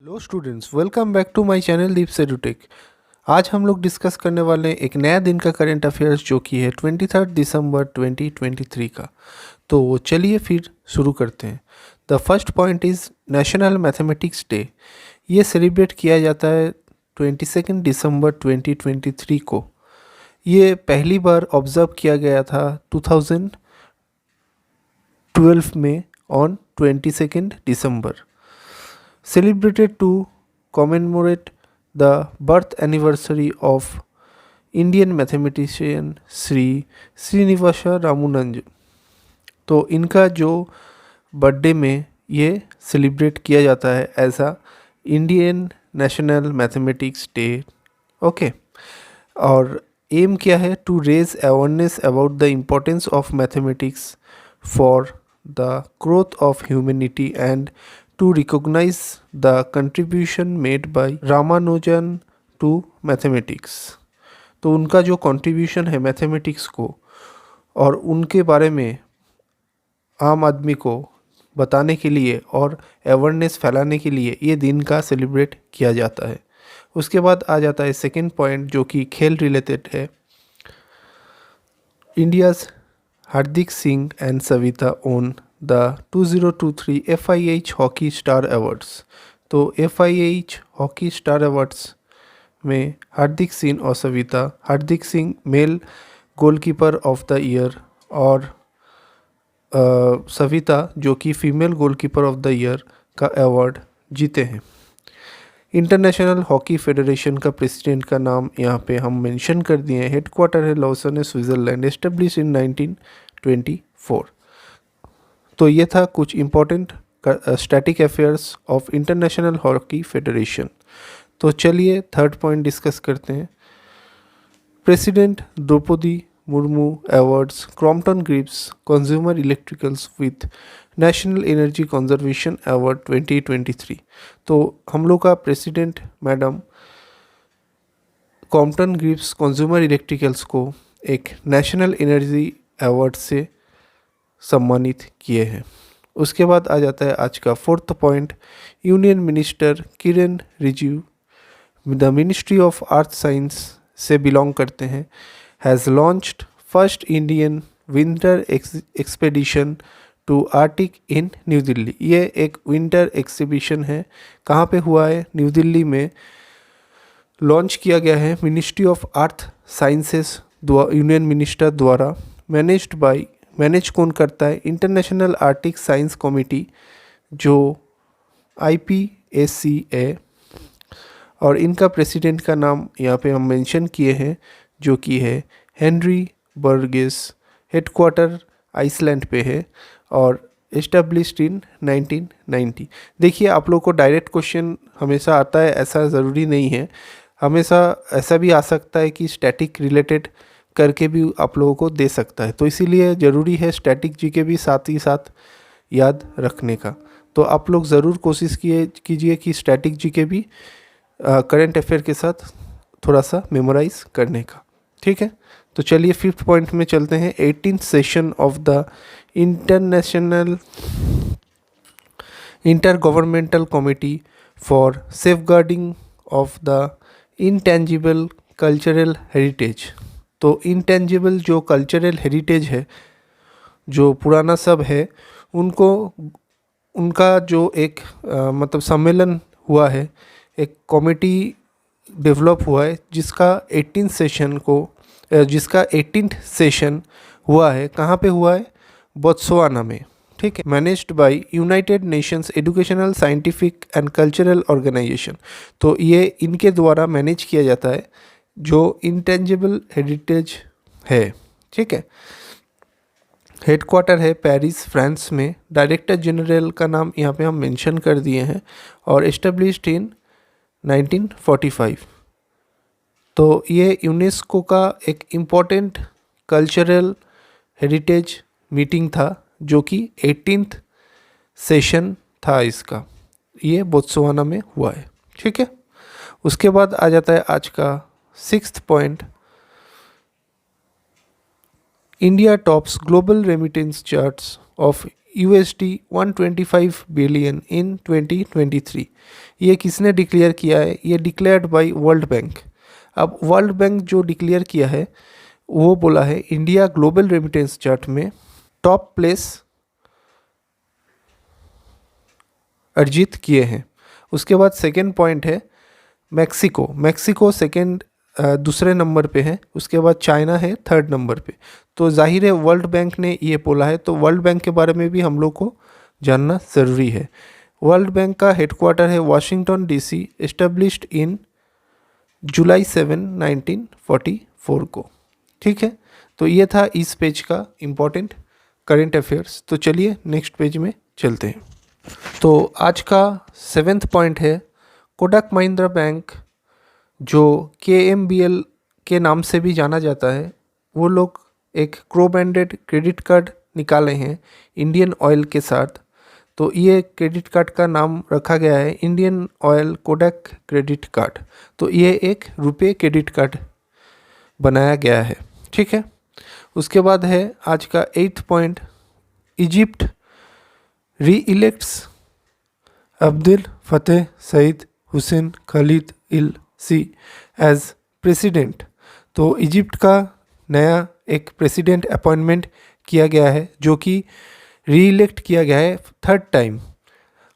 Hello students, welcome back to my channel Deep सेडुटेक। आज हम लोग डिस्कस करने वाले हैं एक नया दिन का करंट अफेयर्स जो कि है 23 दिसंबर 2023 का। तो चलिए फिर शुरू करते हैं। The first point is national mathematics day. ये सेलिब्रेट किया जाता है 22 दिसंबर 2023 को। ये पहली बार ऑब्जर्व किया गया था 2012 में on 22 December, celebrated to commemorate the birth anniversary of Indian mathematician Shri Srinivasa Ramanujan. तो इनका जो बर्थडे में ये सेलिब्रेट किया जाता है as a Indian national mathematics day. Okay, और एम क्या है? To raise awareness about the importance of mathematics for the growth of humanity and to recognize the contribution made by Ramanujan to mathematics। तो उनका जो contribution है mathematics को और उनके बारे में आम आदमी को बताने के लिए और अवेयरनेस फैलाने के लिए ये दिन का सेलिब्रेट किया जाता है। उसके बाद आ जाता है सेकेंड पॉइंट जो कि खेल रिलेटेड है। India's Hardik Singh and Savita won the 2023 FIH hockey star awards. तो FIH हॉकी स्टार अवार्ड्स में हार्दिक सिंह और Savita, Hardik Singh male goalkeeper of the year और सविता जो कि female goalkeeper of the year का अवार्ड जीते हैं। इंटरनेशनल हॉकी फेडरेशन का प्रेसिडेंट का नाम यहाँ पे हम मेंशन कर दिए हैं। हेडक्वार्टर है लॉसन, स्विट्ज़रलैंड, एस्टेब्लिश इन 1924। तो ये था कुछ important static affairs of international hockey federation. तो चलिए थर्ड पॉइंट डिस्कस करते हैं। President Draupadi Murmu awards Crompton Greaves consumer electricals with national energy conservation award 2023। तो हम लोग का president madam Crompton Greaves consumer electricals को एक नेशनल एनर्जी अवार्ड से सम्मानित किए हैं। उसके बाद आ जाता है आज का fourth point. Union minister Kiren Rijiju the ministry of earth science से बिलोंग करते हैं, has launched first Indian winter expedition to Arctic in new Delhi. ये एक विंटर एक्सिबिशन है, कहाँ पे हुआ है? न्यू दिल्ली में लॉन्च किया गया है ministry of earth sciences union minister द्वारा। मैनेज कौन करता है? इंटरनेशनल आर्टिक साइंस कमेटी जो IPAC है, और इनका प्रेसिडेंट का नाम यहाँ पे हम मेंशन किए हैं जो कि है हेनरी बर्गेस। हेडक्वार्टर आइसलैंड पे है और एस्टेब्लिश्ड इन 1990। देखिए, आप लोग को डायरेक्ट क्वेश्चन हमेशा आता है ऐसा ज़रूरी नहीं है। हमेशा ऐसा भी आ सकता है कि स्टैटिक रिलेटेड करके भी आप लोगों को दे सकता है। तो इसीलिए ज़रूरी है स्टैटिक जीके भी साथ ही साथ याद रखने का। तो आप लोग ज़रूर कोशिश कीजिए कि स्टैटिक जीके भी करंट अफेयर के साथ थोड़ा सा मेमोराइज करने का। ठीक है, तो चलिए फिफ्थ पॉइंट में चलते हैं। 18th session of the international intergovernmental committee for safeguarding of the intangible cultural heritage. तो इंटेंजिबल जो कल्चरल हेरिटेज है, जो पुराना सब है, उनका जो एक मतलब सम्मेलन हुआ है, एक कमेटी डेवलप हुआ है जिसका 18th सेशन हुआ है। कहाँ पे हुआ है? बोत्सवाना में। ठीक है, managed by United Nations educational scientific and cultural organisation. तो ये इनके द्वारा मैनेज किया जाता है जो इंटेंजिबल हेरिटेज है। ठीक है, हेडक्वार्टर है पेरिस, फ्रांस में। डायरेक्टर जनरल का नाम यहाँ पे हम मेंशन कर दिए हैं और एस्टेब्लिश्ड इन 1945। तो ये यूनेस्को का एक इम्पोर्टेंट कल्चरल हेरिटेज मीटिंग था जो कि 18th सेशन था इसका। ये बोत्सवाना में हुआ है। ठीक है, उसके बाद आ जाता है आज का sixth point. India tops global remittance charts of $125 billion in 2023। ये किसने डिक्लेयर किया है? ये डिक्लेयर्ड बाय वर्ल्ड बैंक। अब वर्ल्ड बैंक जो डिक्लेयर किया है वो बोला है इंडिया ग्लोबल रेमिटेंस चार्ट में टॉप प्लेस अर्जित किए हैं। उसके बाद सेकेंड पॉइंट है मैक्सिको सेकेंड दूसरे नंबर पे है। उसके बाद चाइना है थर्ड नंबर पे। तो जाहिर है वर्ल्ड बैंक ने ये बोला है, तो वर्ल्ड बैंक के बारे में भी हम लोग को जानना ज़रूरी है। वर्ल्ड बैंक का हेडक्वार्टर है वाशिंगटन डीसी, एस्टेब्लिश्ड इन जुलाई 7, 1944 को। ठीक है, तो ये था इस पेज का इम्पोर्टेंट करेंट अफेयर्स। तो चलिए नेक्स्ट पेज में चलते हैं। तो आज का 7th पॉइंट है कोटक महिंद्रा बैंक, जो KMBL के नाम से भी जाना जाता है, वो लोग एक क्रो ब्रांडेड क्रेडिट कार्ड निकाले हैं इंडियन ऑयल के साथ। तो ये क्रेडिट कार्ड का नाम रखा गया है Indian oil Kotak credit card. तो ये एक रुपए क्रेडिट कार्ड बनाया गया है। ठीक है, उसके बाद है आज का 8th पॉइंट, इजिप्ट री इलेक्ट्स अब्दुल फतेह सईद हुसैन खालिद इल सी एज प्रेसिडेंट। तो इजिप्ट का नया एक प्रेसिडेंट अपॉइंटमेंट किया गया है, जो कि री इलेक्ट किया गया है 3rd टाइम।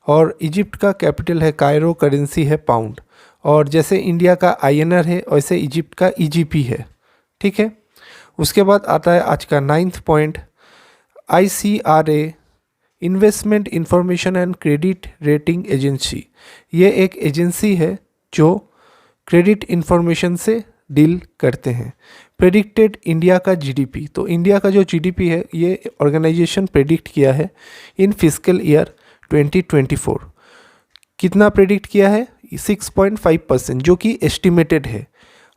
और इजिप्ट का कैपिटल है कायरो, करेंसी है पाउंड। और जैसे इंडिया का INR है वैसे इजिप्ट का EGP है। ठीक है, उसके बाद आता है आज का 9th point, ICRA investment information and credit rating agency. ये एक एजेंसी है जो क्रेडिट इंफॉर्मेशन से डील करते हैं। प्रेडिक्टेड इंडिया का GDP, तो इंडिया का जो GDP है ये ऑर्गेनाइजेशन प्रेडिक्ट किया है इन फिजिकल ईयर 2024। कितना प्रेडिक्ट किया है? 6.5%, जो कि एस्टिमेटेड है।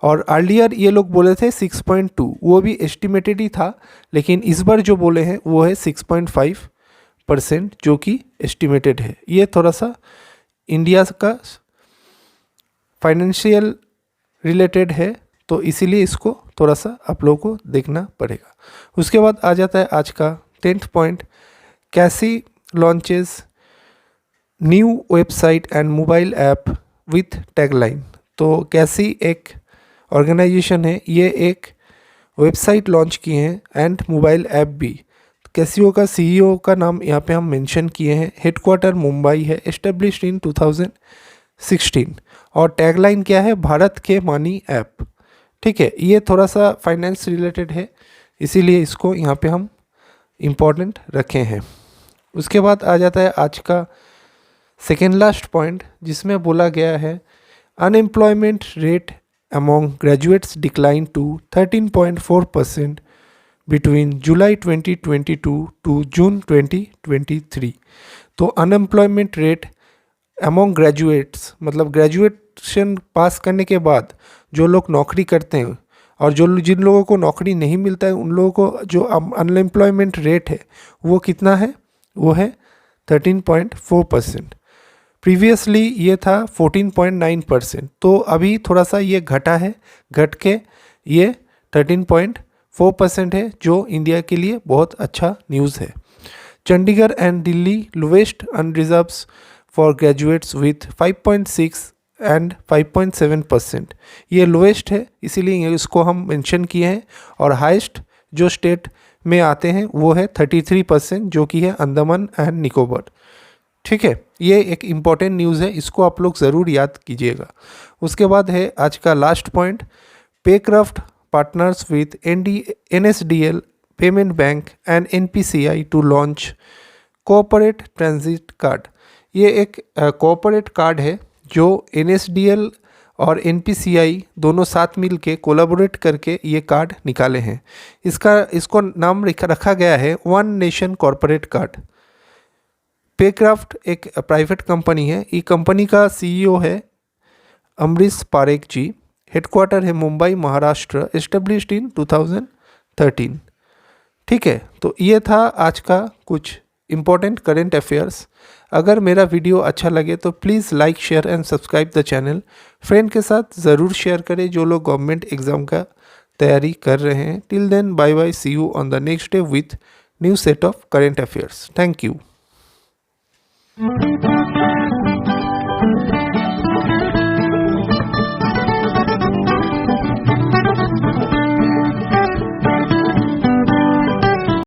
और अर्लियर ये लोग बोले थे 6.2, वो भी एस्टिमेटेड ही था, लेकिन इस बार जो बोले हैं वो है 6.5%, जो कि एस्टिमेटेड है। ये थोड़ा सा इंडिया का फाइनेंशियल रिलेटेड है, तो इसीलिए इसको थोड़ा सा आप लोगों को देखना पड़ेगा। उसके बाद आ जाता है आज का 10th पॉइंट, कैसी launches new website and mobile app with tagline. तो कैसी एक ऑर्गेनाइजेशन है, ये एक वेबसाइट लॉन्च किए हैं एंड मोबाइल ऐप भी। कैसियो का CEO का नाम यहाँ पे हम मेंशन किए हैं। हेडक्वार्टर मुंबई है, एस्टेब्लिश्ड इन 2016। और टैगलाइन क्या है? भारत के मानी ऐप। ठीक है, ये थोड़ा सा फाइनेंस रिलेटेड है, इसीलिए इसको यहाँ पे हम इम्पोर्टेंट रखे हैं। उसके बाद आ जाता है आज का सेकेंड लास्ट पॉइंट, जिसमें बोला गया है unemployment rate among graduates decline to 13.4% between July 2022 to June 2023। तो अनएम्प्लॉयमेंट रेट अमॉन्ग ग्रेजुएट्स मतलब ग्रेजुएशन पास करने के बाद जो लोग नौकरी करते हैं और जिन लोगों को नौकरी नहीं मिलता है, उन लोगों को जो अनएम्प्लॉयमेंट रेट है वो कितना है? वो है 13.4%। प्रीवियसली ये था 14.9%। तो अभी थोड़ा सा ये घटा है, घट के ये 13.4% है, जो इंडिया के लिए बहुत अच्छा न्यूज़ है। Chandigarh and Delhi lowest unreserves for graduates with 5.6 and 5.7%। ये लोवेस्ट है, इसीलिए इसको हम मेंशन किए हैं। और हाईएस्ट जो स्टेट में आते हैं वो है 33%, जो कि है अंडमान एंड निकोबार। ठीक है, ये एक इम्पॉर्टेंट न्यूज़ है, इसको आप लोग ज़रूर याद कीजिएगा। उसके बाद है आज का last point, Paycraft partners with NSDL payment bank and NPCI to launch cooperate transit card. ये एक कोऑपरेट कार्ड है जो NSDL और NPCI दोनों साथ मिल के कोलाबोरेट करके ये कार्ड निकाले हैं। इसको नाम रखा गया है वन नेशन कॉरपोरेट कार्ड। पेक्राफ्ट एक प्राइवेट कंपनी है। ये कंपनी का CEO है अमरीश पारेख जी। हेडक्वार्टर है मुंबई महाराष्ट्र, एस्टेब्लिश्ड इन 2013। ठीक है, तो ये था आज का कुछ इम्पोर्टेंट करेंट अफेयर्स। अगर मेरा वीडियो अच्छा लगे तो please like share and subscribe the channel. Friend के साथ ज़रूर शेयर करें जो लोग गवर्नमेंट एग्ज़ाम का तैयारी कर रहे हैं। Till then bye bye, see you on the next day with new set of current affairs. Thank you.